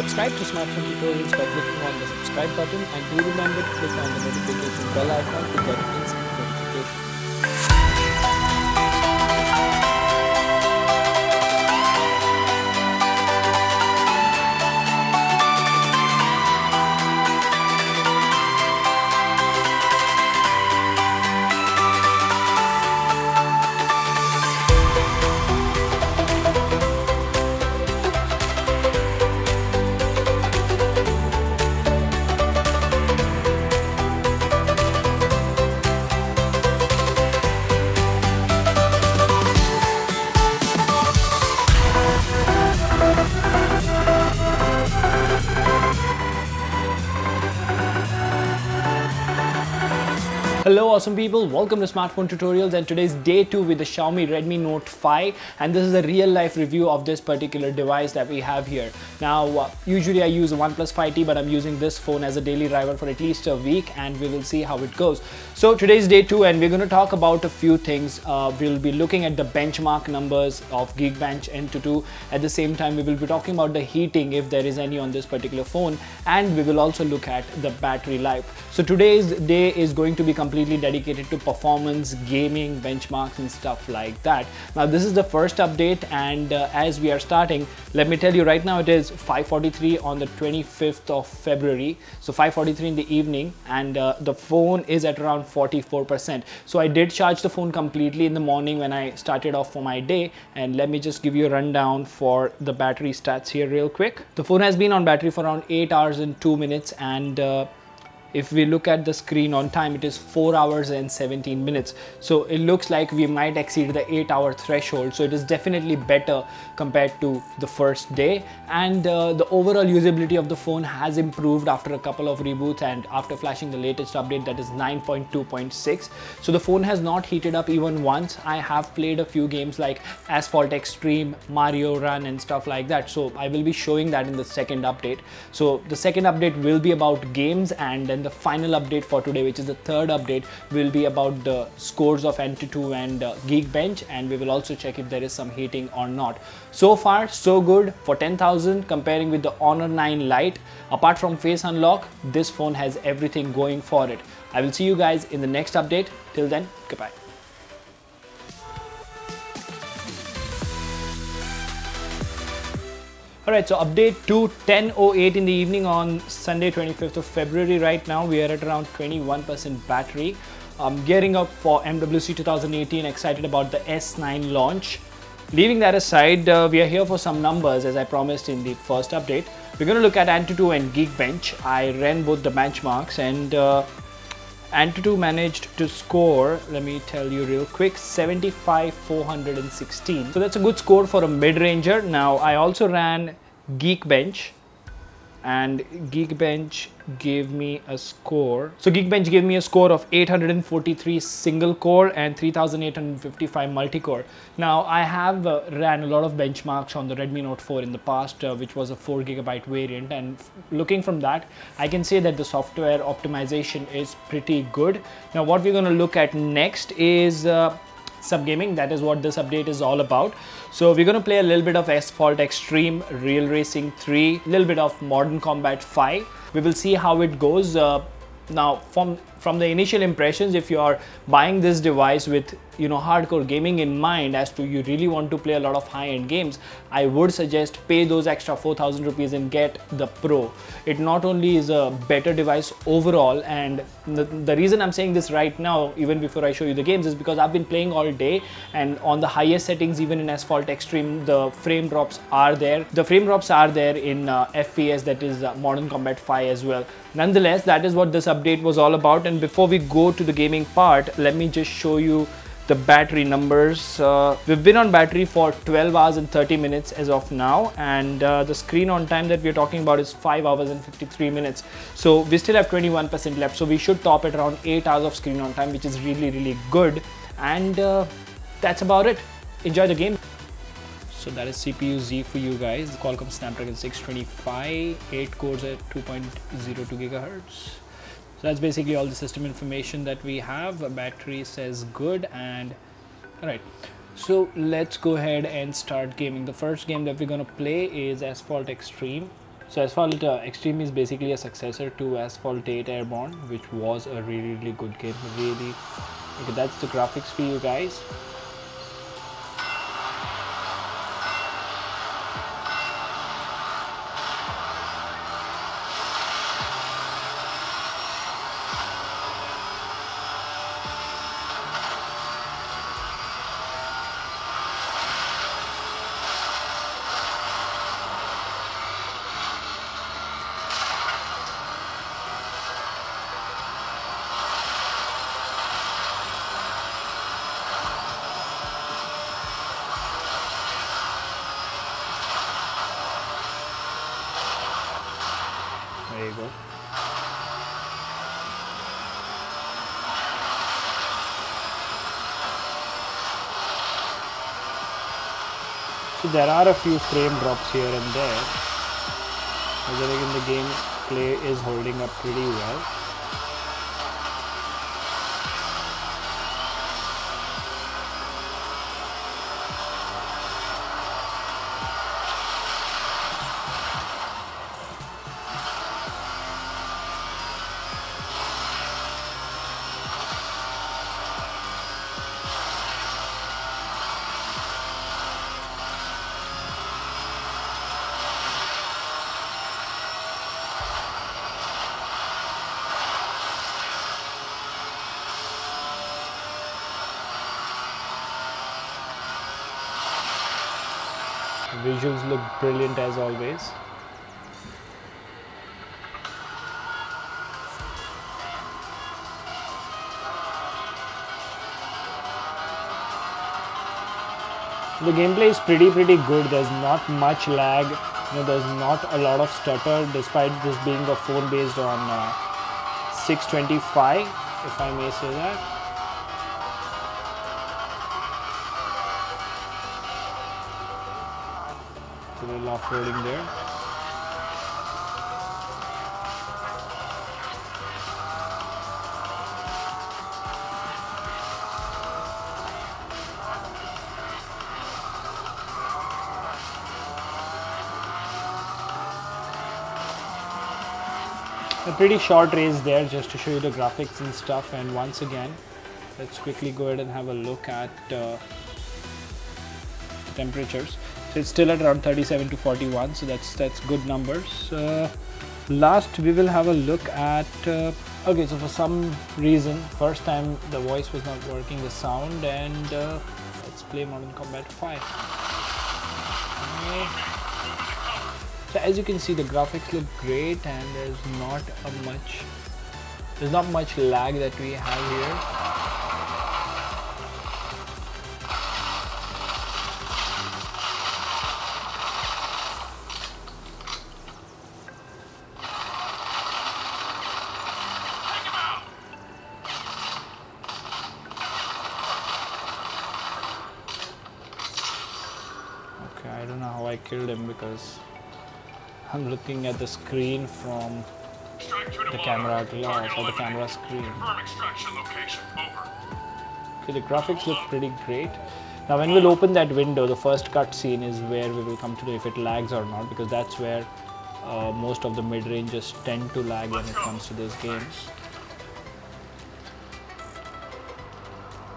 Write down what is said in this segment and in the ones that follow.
Subscribe to Smartphone Tutorials by clicking on the subscribe button, and do remember to click on the notification bell icon to get instant notifications. Hello awesome people, welcome to Smartphone Tutorials, and today's day 2 with the Xiaomi Redmi Note 5, and this is a real life review of this particular device that we have here. Now usually I use a Oneplus 5T, but I'm using this phone as a daily driver for at least a week, and we will see how it goes. So today's day 2 and we're going to talk about a few things. We'll be looking at the benchmark numbers of Geekbench N22. At the same time we will be talking about the heating, if there is any on this particular phone, and we will also look at the battery life. So today's day is going to be completely dedicated to performance, gaming, benchmarks and stuff like that. Now this is the first update, and as we are starting, let me tell you right now it is 5:43 on the 25th of February, so 5:43 in the evening, and the phone is at around 44%. So I did charge the phone completely in the morning when I started off for my day, and let me just give you a rundown for the battery stats here real quick. The phone has been on battery for around 8 hours and 2 minutes, and if we look at the screen on time, it is 4 hours and 17 minutes. So it looks like we might exceed the 8-hour threshold. So it is definitely better compared to the first day. And the overall usability of the phone has improved after a couple of reboots and after flashing the latest update, that is 9.2.6. So the phone has not heated up even once. I have played a few games like Asphalt Extreme, Mario Run and stuff like that. So I will be showing that in the second update. So the second update will be about games, and then the final update for today, which is the third update, will be about the scores of N22 and Geekbench, and we will also check if there is some heating or not. So far so good. For 10,000, comparing with the Honor 9 Lite, apart from face unlock, this phone has everything going for it. I will see you guys in the next update. Till then, goodbye. Alright, so update to 10:08 in the evening on Sunday 25th of February. Right now we are at around 21% battery. Gearing up for MWC 2018, excited about the S9 launch. Leaving that aside, we are here for some numbers as I promised in the first update. We're going to look at N22 and Geekbench. I ran both the benchmarks, and N22 managed to score, let me tell you real quick, 75,416. So that's a good score for a mid-ranger. Now I also ran Geekbench, and Geekbench gave me a score. So Geekbench gave me a score of 843 single core and 3,855 multi-core. Now I have ran a lot of benchmarks on the Redmi Note 4 in the past, which was a 4GB variant, and looking from that, I can say that the software optimization is pretty good. Now what we're going to look at next is subgaming. That is what this update is all about. So we're going to play a little bit of Asphalt Extreme, Real Racing 3, a little bit of Modern Combat 5. We will see how it goes. Now from the initial impressions, if you are buying this device with hardcore gaming in mind, as to you really want to play a lot of high-end games, I would suggest pay those extra 4,000 rupees and get the Pro. It not only is a better device overall, and the reason I'm saying this right now, even before I show you the games, is because I've been playing all day, and on the highest settings, even in Asphalt Extreme, the frame drops are there. The frame drops are there in FPS, that is Modern Combat 5 as well. Nonetheless, that is what this update was all about. And before we go to the gaming part, let me just show you the battery numbers. We've been on battery for 12 hours and 30 minutes as of now, and the screen on time that we're talking about is 5 hours and 53 minutes. So we still have 21% left, so we should top at around 8 hours of screen on time, which is really good. And that's about it. Enjoy the game. So that is CPU Z for you guys. Qualcomm Snapdragon 625, 8 cores at 2.02 gigahertz. So that's basically all the system information that we have. Battery says good, and alright. So let's go ahead and start gaming. The first game that we're gonna play is Asphalt Extreme. So Asphalt Extreme is basically a successor to Asphalt 8 Airborne, which was a really good game. Really, okay, that's the graphics for you guys. There you go. So there are a few frame drops here and there, but then again the gameplay is holding up pretty well. Visuals look brilliant as always. The gameplay is pretty good. There's not much lag. There's not a lot of stutter, despite this being a phone based on 625, if I may say that. A little off-roading there. A pretty short race there just to show you the graphics and stuff, and once again let's quickly go ahead and have a look at temperatures. So it's still at around 37 to 41, so that's good numbers. Last we will have a look at okay, so for some reason first time the voice was not working, the sound, and let's play Modern Combat 5. So as you can see, the graphics look great, and there's not much lag that we have here. I don't know how I killed him, because I'm looking at the screen from the camera glass or the camera screen. Okay, the graphics look pretty great. Now when we'll open that window, the first cutscene is where we will come to know if it lags or not, because that's where most of the mid-ranges tend to lag when it comes to this game.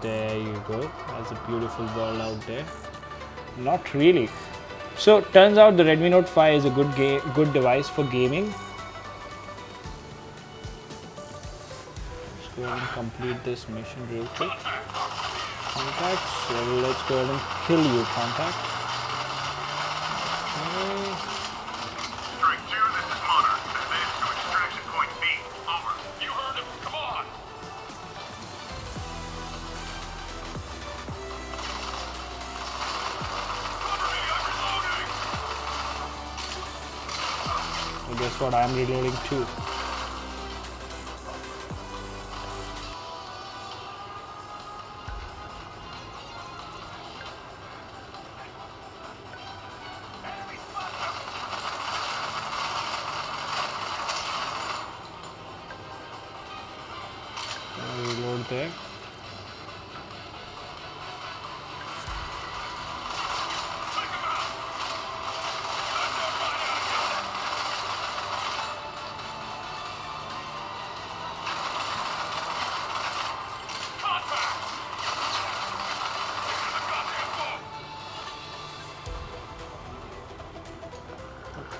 There you go. That's a beautiful world out there. Not really. So turns out the Redmi Note 5 is a good device for gaming. Let's go ahead and complete this mission real quick. Contact. So let's go ahead and kill you, contact. Okay. Guess what, I'm reloading too. Reload there.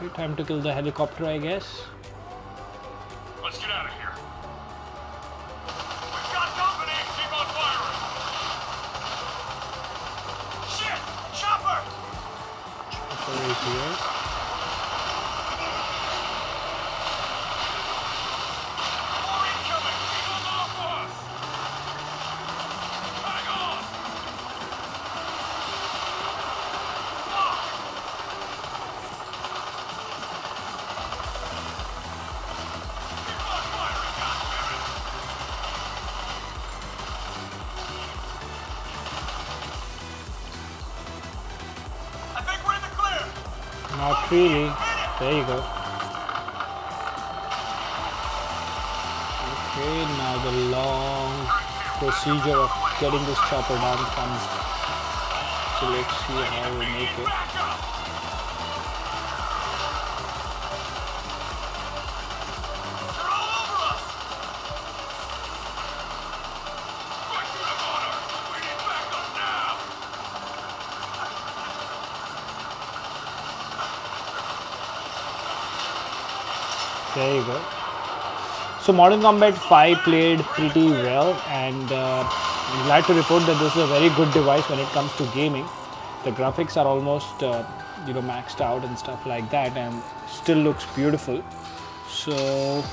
Okay, time to kill the helicopter, I guess. Let's get out of here. We've got company. Keep on firing. Shit! Chopper! Chopper is here. More incoming. Keep them off us. Hang on. Fuck! Keep on firing, goddammit. I think we're in the clear. Not really. There you go. Okay, now the long procedure of getting this chopper down comes. So let's see how we make it. Back up. They're all over us. Going through the water. We need backup now. There you go. So Modern Combat 5 played pretty well, and I'm glad to report that this is a very good device when it comes to gaming. The graphics are almost maxed out and stuff like that, and still looks beautiful. So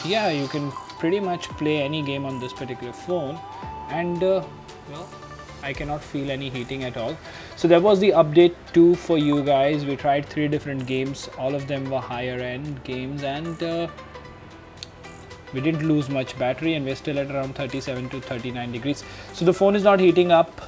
yeah, you can pretty much play any game on this particular phone, and well, I cannot feel any heating at all. So that was the update 2 for you guys. We tried 3 different games. All of them were higher end games, and we didn't lose much battery, and we're still at around 37 to 39 degrees. So the phone is not heating up